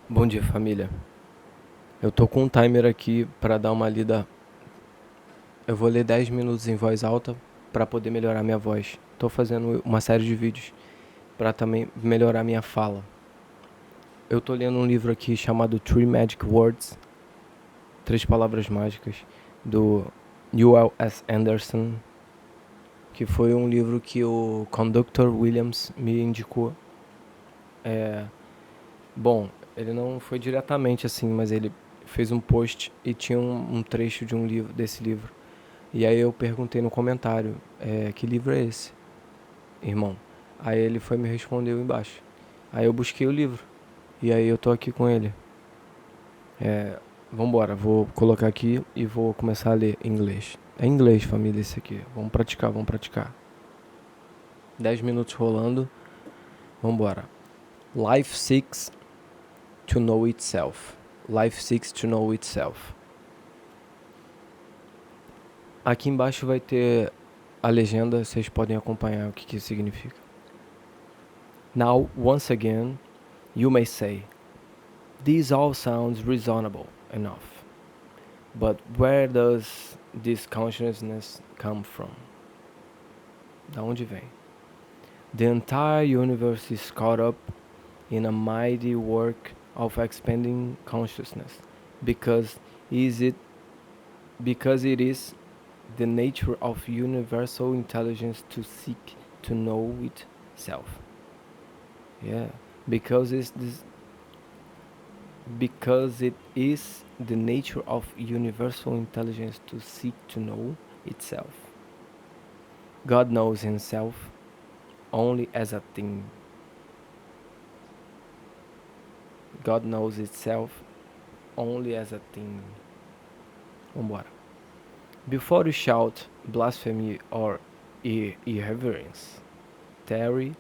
Bom dia, família. Eu tô com um timer aqui para dar uma lida. Eu vou ler 10 minutos em voz alta para poder melhorar minha voz. Tô fazendo uma série de vídeos para também melhorar minha fala. Eu tô lendo um livro aqui chamado Three Magic Words, Três Palavras Mágicas, do Uell Andersen, que foi um livro que o Conductor Williams me indicou. Bom, ele não foi diretamente assim, mas ele fez um post e tinha um trecho de um livro desse livro. E aí eu perguntei no comentário, que livro é esse, irmão? Aí ele foi me respondeu embaixo. Aí eu busquei o livro. E aí eu tô aqui com ele. Vambora, vou colocar aqui e vou começar a ler em inglês. É inglês, família, esse aqui. Vamos praticar, vamos praticar. 10 minutos rolando. Vambora. Life seeks to know itself. Life seeks to know itself. Aqui embaixo vai ter a legenda, vocês podem acompanhar o que isso significa. Now, once again, you may say, this all sounds reasonable enough, but where does this consciousness come from? Da onde vem? The entire universe is caught up in a mighty work of expanding consciousness, because it is the nature of universal intelligence to seek to know itself. Yeah, because it is the nature of universal intelligence to seek to know itself. God knows himself only as a thing. God knows itself only as a thing. Vambora. Before you shout blasphemy or irreverence, tarry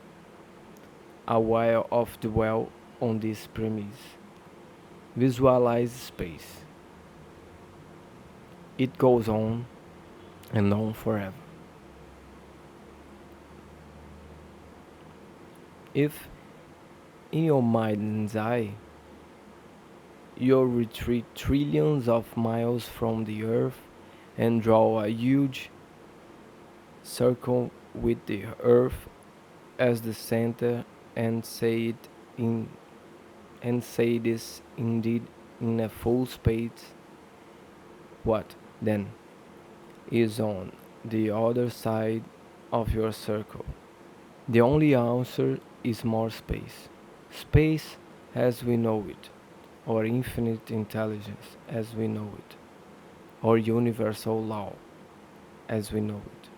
a while of dwell on this premise. Visualize space. It goes on and on forever. If in your mind's eye you retreat trillions of miles from the earth and draw a huge circle with the earth as the center and say this indeed in a full space, what then is on the other side of your circle? The only answer is more space. Space as we know it, or infinite intelligence as we know it, or universal law as we know it,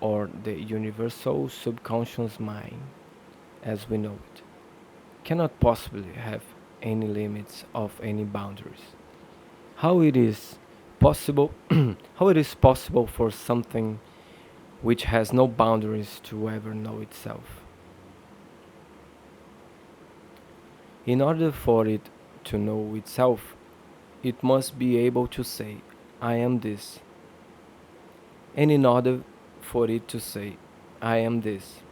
or the universal subconscious mind as we know it, cannot possibly have any limits of any boundaries. How it is possible how it is possible for something which has no boundaries to ever know itself? In order for it to know itself, it must be able to say, I am this. And in order for it to say, I am this,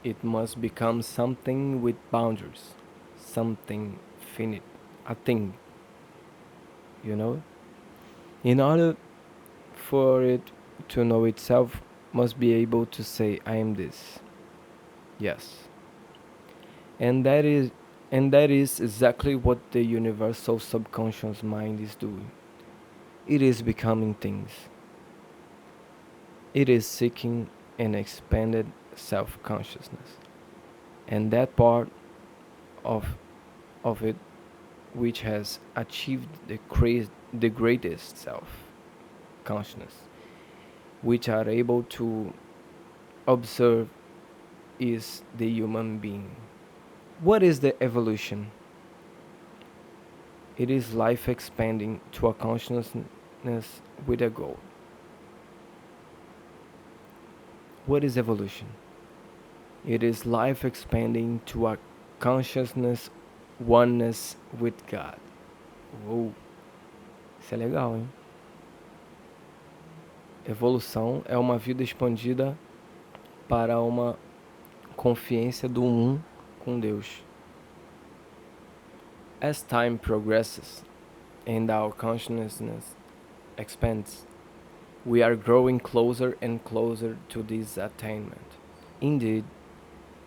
it must become something with boundaries, something finite, a thing, you know? In order for it to know itself, must be able to say, I am this. Yes. And that is exactly what the universal subconscious mind is doing. It is becoming things. It is seeking an expanded self-consciousness. And that part of it which has achieved the greatest self-consciousness, which are able to observe, is the human being. What is the evolution? It is life expanding to a consciousness with a goal. What is evolution? It is life expanding to a consciousness oneness with God. Uou, isso é legal, hein? Evolução é uma vida expandida para uma consciência do um com Deus. As time progresses and our consciousness expands, we are growing closer and closer to this attainment. Indeed,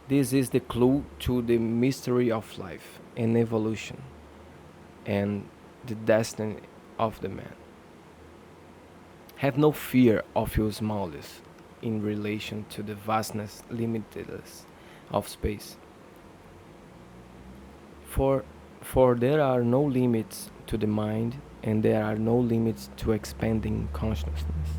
this is the clue to the mystery of life and evolution and the destiny of the man. Have no fear of your smallness in relation to the vastness, limitless of space. For, for there are no limits to the mind and there are no limits to expanding consciousness.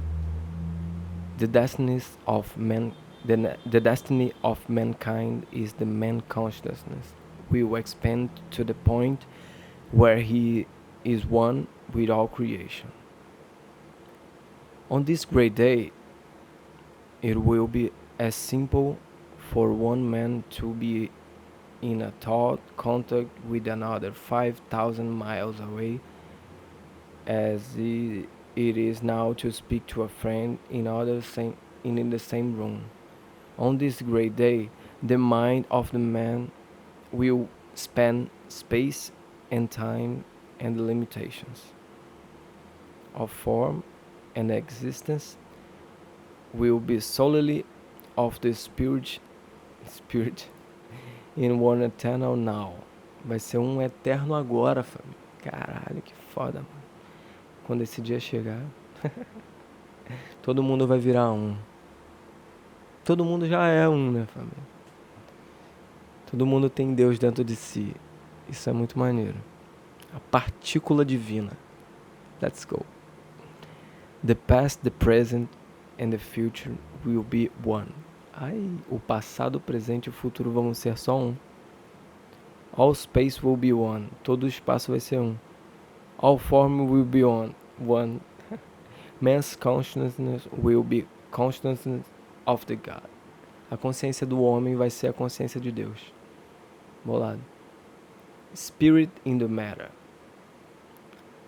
The destinies of man, the destiny of mankind is the man consciousness will expand to the point where he is one with all creation. On this great day, it will be as simple for one man to be in a thought contact with another 5,000 miles away as it is now to speak to a friend in the same room. On this great day, the mind of the man will span space and time and the limitations of form and existence will be solely of the spirit in one eternal now. Vai ser um eterno agora, família. Caralho, que foda, mano. Quando esse dia chegar, todo mundo vai virar um. Todo mundo já é um, né, família? Todo mundo tem Deus dentro de si. Isso é muito maneiro. A partícula divina. Let's go. The past, the present and the future will be one. Ai, o passado, o presente e o futuro vão ser só um. All space will be one. Todo o espaço vai ser um. All form will be one. Man's consciousness will be consciousness of the God. A consciência do homem vai ser a consciência de Deus. Bolado. Spirit in the matter.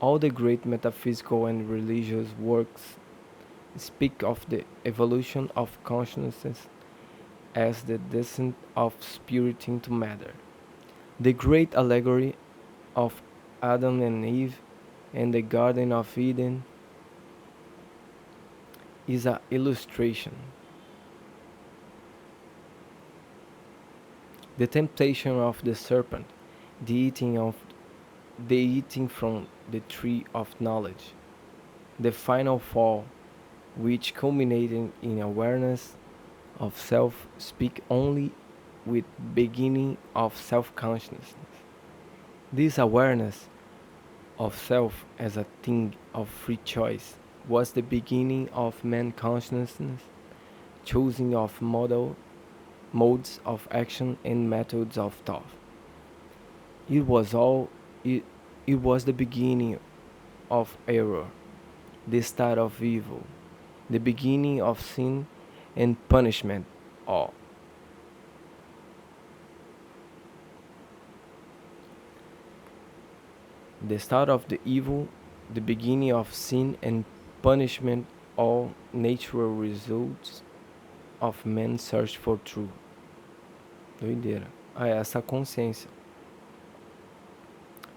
All the great metaphysical and religious works speak of the evolution of consciousness as the descent of spirit into matter. The great allegory of Adam and Eve and the Garden of Eden is an illustration. The temptation of the serpent, the eating from the tree of knowledge, the final fall, which culminated in awareness of self, speak only with beginning of self-consciousness. This awareness of self as a thing of free choice was the beginning of man consciousness, choosing of modes of action and methods of thought. It was the beginning of error, the start of evil, the beginning of sin and punishment all. The start of the evil, the beginning of sin and punishment, all natural results of man's search for truth. Doideira. Essa consciência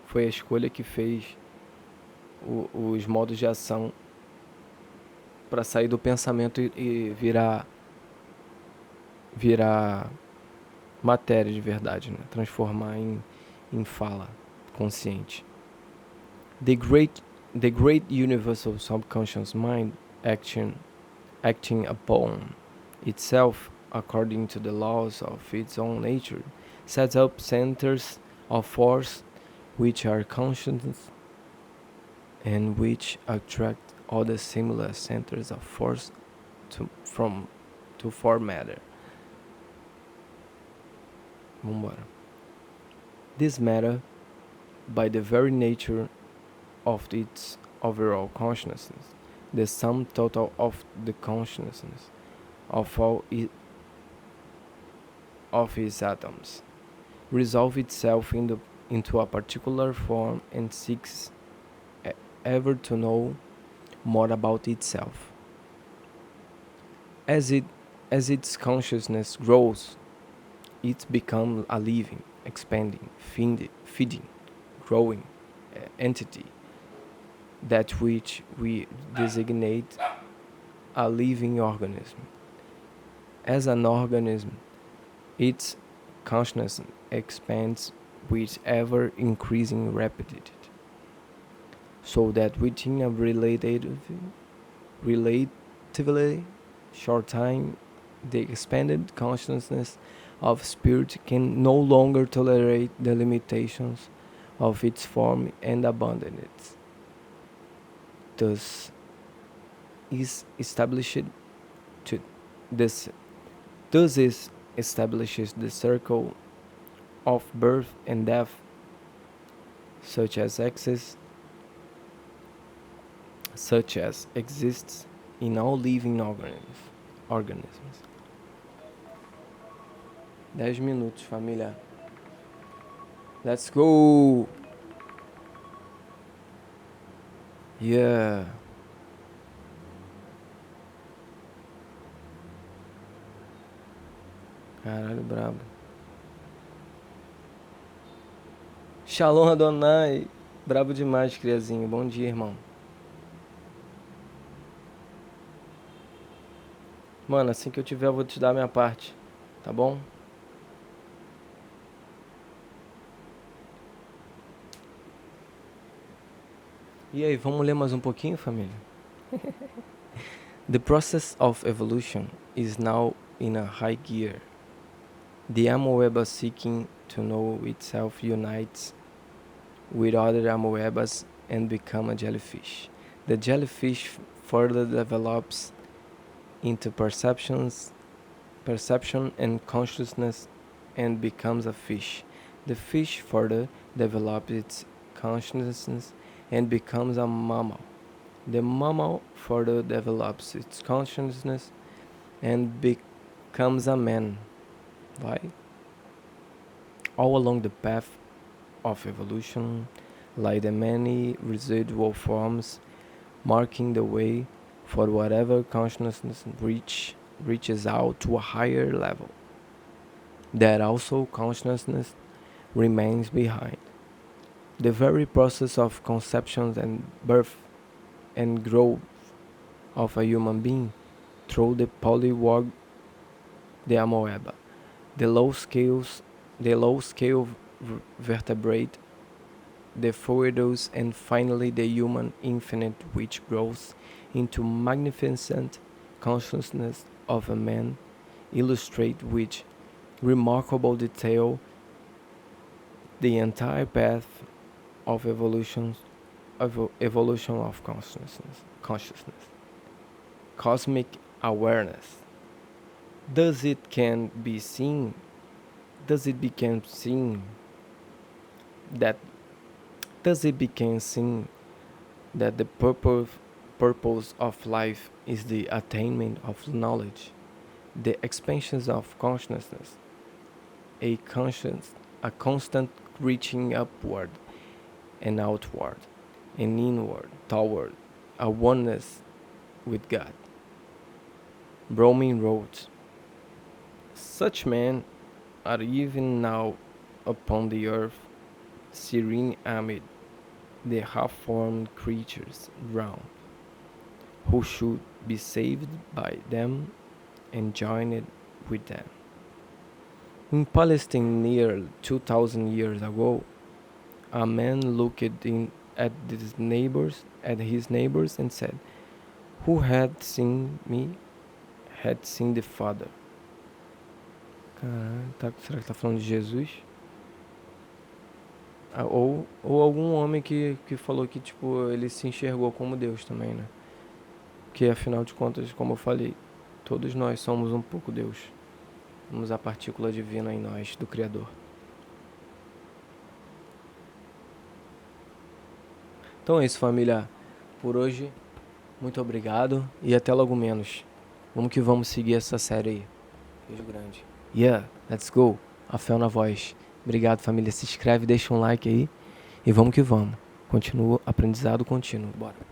foi a escolha que fez os modos de ação para sair do pensamento e virar matéria de verdade, né? Transformar em fala consciente. The great universal subconscious mind acting upon itself according to the laws of its own nature sets up centers of force which are conscious and which attract all the similar centers of force to form matter. Vambora. This matter, by the very nature of its overall consciousness, the sum total of the consciousness of all of its atoms, resolve itself into a particular form and seeks ever to know more about itself. As its consciousness grows, it becomes a living, expanding, feeding, growing entity, that which we designate a living organism. As an organism, its consciousness expands with ever increasing rapidity, so that within a relatively short time, the expanded consciousness of spirit can no longer tolerate the limitations of its form and abandon it. Thus is established to this thus is establishes the circle of birth and death, such as excess such as exists in all living organisms. 10 minutos, família. Let's go! Yeah! Caralho, brabo. Shalom Adonai! Brabo demais, criazinho. Bom dia, irmão. Mano, assim que eu tiver, eu vou te dar a minha parte. Tá bom? E aí, vamos ler mais um pouquinho, família? The process of evolution is now in a high gear. The amoeba seeking to know itself unites with other amoebas and become a jellyfish. The jellyfish further develops into perception and consciousness and becomes a fish. The fish further develops its consciousness and becomes a mammal. The mammal further develops its consciousness and becomes a man. Right? All along the path of evolution lie the many residual forms, marking the way for whatever consciousness reaches out to a higher level. That also consciousness remains behind. The very process of conception and birth and growth of a human being through the polywog, the amoeba, the low scale vertebrate, the foetus, and finally the human infinite, which grows into magnificent consciousness of a man, illustrate with remarkable detail the entire path of evolution of consciousness, cosmic awareness. Thus it became seen that the purpose of life is the attainment of knowledge, the expansions of consciousness, a constant reaching upward and outward and inward toward a oneness with God. Browning wrote, "Such men are even now upon the earth, serene amid the half-formed creatures round, who should be saved by them and joined with them." In Palestine near 2000 years ago, a man looked at his neighbors and said, "Who had seen me had seen the Father." Caralho, será que tá falando de Jesus? Ou algum homem que falou que tipo, ele se enxergou como Deus também, né? Que afinal de contas, como eu falei, todos nós somos um pouco Deus. Somos a partícula divina em nós, do Criador. Então é isso, família. Por hoje, muito obrigado e até logo menos. Vamos que vamos seguir essa série aí. Beijo grande. Yeah, let's go. A fé na voz. Obrigado, família. Se inscreve, deixa um like aí. E vamos que vamos. Continua aprendizado contínuo. Bora.